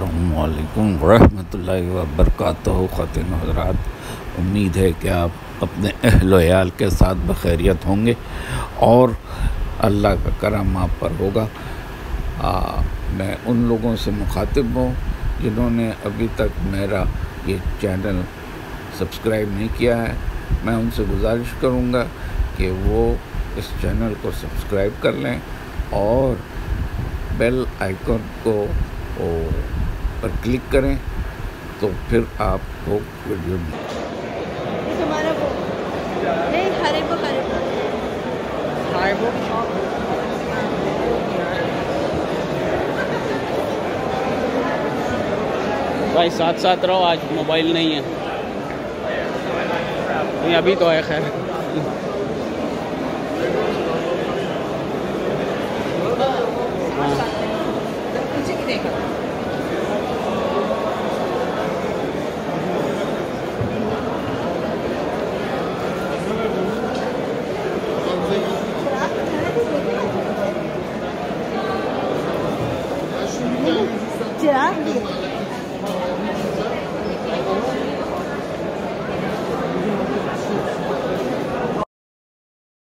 अस्सलामुअलैकुम वरहमतुल्लाहि वबरकातुहू। ख़वातीन हज़रात, उम्मीद है कि आप अपने अहल व याल के साथ बखैरियत होंगे और अल्लाह का करम आप पर होगा। मैं उन लोगों से मुखातिब हूँ जिन्होंने अभी तक मेरा ये चैनल सब्सक्राइब नहीं किया है। मैं उनसे गुजारिश करूँगा कि वो इस चैनल को सब्सक्राइब कर लें और बेल आइकन को पर क्लिक करें, तो फिर आपको वीडियो भाई साथ साथ रहो, आज मोबाइल नहीं है, अभी तो है खैर।